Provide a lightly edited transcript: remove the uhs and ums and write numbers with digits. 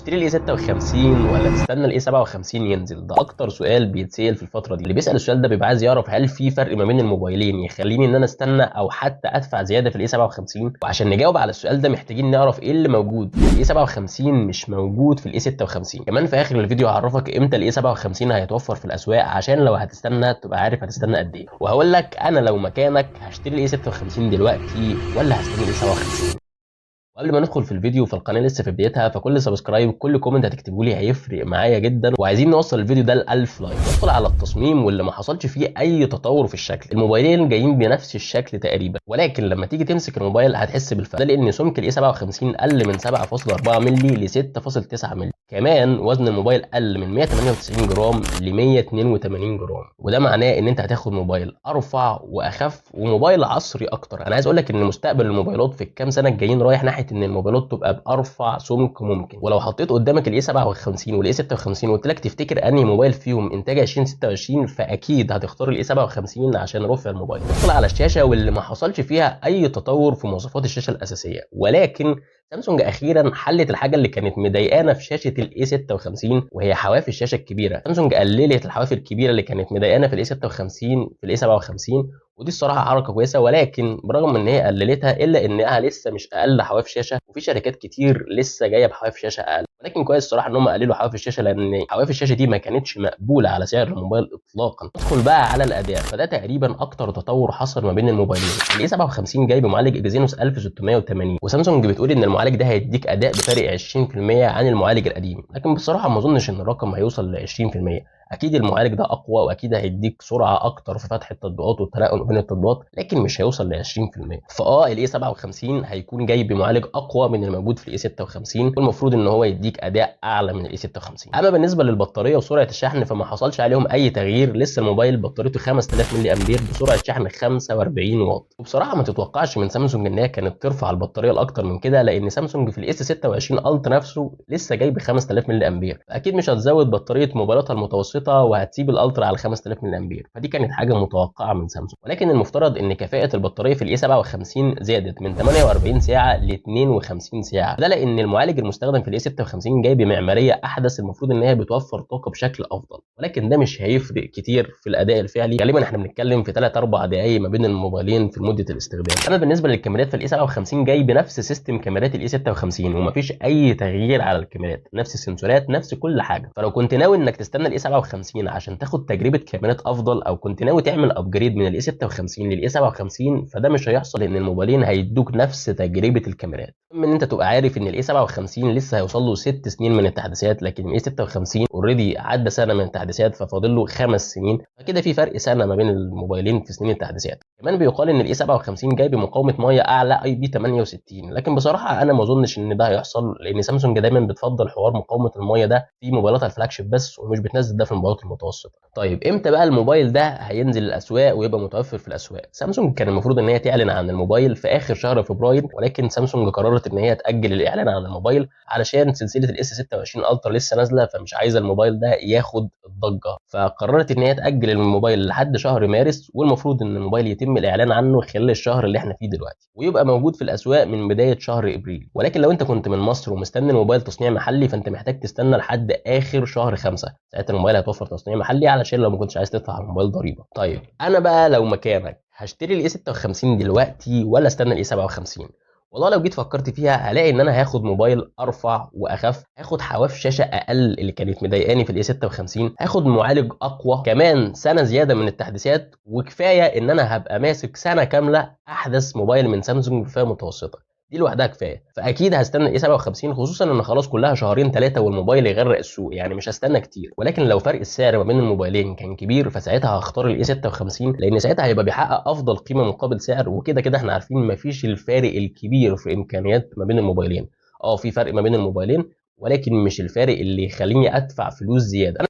تشتري الاي 56 ولا تستنى الاي 57 ينزل؟ ده اكتر سؤال بيتسال في الفتره دي. اللي بيسال السؤال ده بيبقى عايز يعرف هل في فرق ما بين الموبايلين يخليني ان انا استنى او حتى ادفع زياده في الاي 57. وعشان نجاوب على السؤال ده محتاجين نعرف ايه اللي موجود في الاي 57 مش موجود في الاي 56. كمان في اخر الفيديو هعرفك امتى الاي 57 هيتوفر في الاسواق، عشان لو هتستنى تبقى عارف هتستنى قد ايه. وهقول لك انا لو مكانك هشتري الاي 56 دلوقتي ولا هستنى الاي 57. وقبل ما ندخل في الفيديو، فالقناه لسه في بدايتها، فكل سبسكرايب كل كومنت هتكتبوا لي هيفرق معايا جدا، وعايزين نوصل الفيديو ده ل 1000 لايك. ندخل على التصميم واللي ما حصلش فيه اي تطور في الشكل. الموبايلين جايين بنفس الشكل تقريبا، ولكن لما تيجي تمسك الموبايل هتحس بالفرق. ده لان سمك الاي 57 قل من 7.4 مللي ل 6.9 مللي. كمان وزن الموبايل قل من 198 جرام ل 182 جرام، وده معناه ان انت هتاخد موبايل ارفع واخف وموبايل عصري اكتر. انا عايز اقول لك ان مستقبل الموبايلات في الكام سنه الجايين رايح ناحيه ان الموبايلات تبقى بارفع سمك ممكن. ولو حطيت قدامك الاي 57 والاي 56 وقلت لك تفتكر انهي موبايل فيهم انتاج 2026، فاكيد هتختار الاي 57 عشان رفع الموبايل. ندخل على الشاشه واللي ما حصلش فيها اي تطور في مواصفات الشاشه الاساسيه، ولكن سامسونج اخيرا حلت الحاجه اللي كانت مضايقانا في شاشه الاي 56 وهي حواف الشاشه الكبيره. سامسونج قللت الحواف الكبيره اللي كانت مضايقانا في الاي 56 في الاي 57، ودي الصراحه حركه كويسه. ولكن برغم ان هي قللتها الا انها لسه مش اقل حواف شاشه، وفي شركات كتير لسه جايه بحواف شاشه اقل. ولكن كويس الصراحه ان هم قللوا حواف الشاشه، لان حواف الشاشه دي ما كانتش مقبوله على سعر الموبايل اطلاقا. ندخل بقى على الاداء، فده تقريبا اكتر تطور حصل ما بين الموبايلين. الاي 57 جاي بمعالج اكزينوس 1680، وسامسونج بتقول ان المعالج ده هيديك اداء بفارق 20% عن المعالج القديم، لكن بصراحه ما اظنش ان الرقم هيوصل ل 20%. اكيد المعالج ده اقوى واكيد هيديك سرعه اكتر في فتح التطبيقات والتنقل بين التطبيقات، لكن مش هيوصل ل 20%. الاي 57 هيكون جاي بمعالج اقوى من الموجود في الاي 56، والمفروض ان هو يديك اداء اعلى من الاي 56. اما بالنسبه للبطاريه وسرعه الشحن فما حصلش عليهم اي تغيير. لسه الموبايل بطاريته 5000 ملي امبير بسرعه شحن 45 واط. وبصراحه ما تتوقعش من سامسونج ان هي كانت ترفع البطاريه لاكتر من كده، لان سامسونج في الاس 26 الت نفسه لسه جاي ب 5000 ملي امبير، اكيد مش هتزود بطاريه موبايلاتها المتوسطه وهتسيب الالترا على 5000 ملي امبير، فدي كانت حاجه متوقعه من سامسونج. ولكن المفترض ان كفاءه البطاريه في الاي 57 زادت من 48 ساعه ل 52 ساعه، ده لان المعالج المستخدم في الاي 56 جاي بمعماريه احدث، المفروض ان هي بتوفر طاقه بشكل افضل. ولكن ده مش هيفرق كتير في الاداء الفعلي، غالبا احنا بنتكلم في 3 4 دقائق ما بين الموبايلين في مده الاستخدام. اما بالنسبه للكاميرات فالاي 57 جاي بنفس سيستم كاميرات الاي 56 ومفيش اي تغيير على الكاميرات، نفس السنسورات نفس كل حاجه. فلو كنت ناوي انك تستنى الاي 57 عشان تاخد تجربه كاميرات افضل، او كنت ناوي تعمل ابجريد من الاي 56 للاي 57، فده مش هيحصل لان الموبايلين هيدوك نفس تجربه الكاميرات. المهم ان انت تبقى عارف ان الاي 57 لسه هيوصل له 6 سنين من التحديثات، لكن الاي 56 اوريدي عدى سنه من التحديثات ففاضل له 5 سنين، فكده في فرق سنه ما بين الموبايلين في سنين التحديثات. كمان بيقال ان الاي 57 جاي بمقاومه ميه اعلى اي بي 68، لكن بصراحه انا ما اظنش ان ده هيحصل، لان سامسونج دايما بتفضل حوار مقاومه الميه ده في موبايلاتها الفلاج شيب بس، ومش بتنزل ده في الموبايلات المتوسطه. طيب امتى بقى الموبايل ده هينزل الاسواق ويبقى متوفر في الاسواق؟ سامسونج كان المفروض ان هي تعلن عن الموبايل في اخر شهر فبراير، ولكن سامسونج قررت ان هي تاجل الاعلان عن الموبايل علشان سلسله الاس 26 الترا لسه نازله، فمش عايزه الموبايل ده ياخد الضجه، فقررت ان هي تاجل الموبايل لحد شهر مارس، والمفروض ان الموبايل يتم الاعلان عنه خلال الشهر اللي احنا فيه دلوقتي، ويبقى موجود في الاسواق من بدايه شهر ابريل. ولكن لو انت كنت من مصر ومستني الموبايل تصنيع محلي، فانت محتاج تستنى لحد اخر شهر 5، ساعتها الموبايل هيتوفر تصنيع محلي علشان لو ما كنتش عايز تدفع على الموبايل ضريبه. طيب انا بقى لو مكانك هشتري الاي 56 دلوقتي ولا استنى الاي 57؟ والله لو جيت فكرت فيها هلاقي ان انا هاخد موبايل ارفع واخف، هاخد حواف شاشه اقل اللي كانت مضايقاني في الاي 56، هاخد معالج اقوى، كمان سنه زياده من التحديثات، وكفايه ان انا هبقى ماسك سنه كامله احدث موبايل من سامسونج بفئه متوسطه، دي لوحدها كفايه. فاكيد هستنى الاي 57، خصوصا ان خلاص كلها شهرين 3 والموبايل يغرق السوق، يعني مش هستنى كتير. ولكن لو فرق السعر ما بين الموبايلين كان كبير فساعتها هختار الاي 56، لان ساعتها هيبقى بيحقق افضل قيمه مقابل سعر، وكده كده احنا عارفين مفيش الفارق الكبير في امكانيات ما بين الموبايلين. في فرق ما بين الموبايلين، ولكن مش الفارق اللي يخليني ادفع فلوس زياده.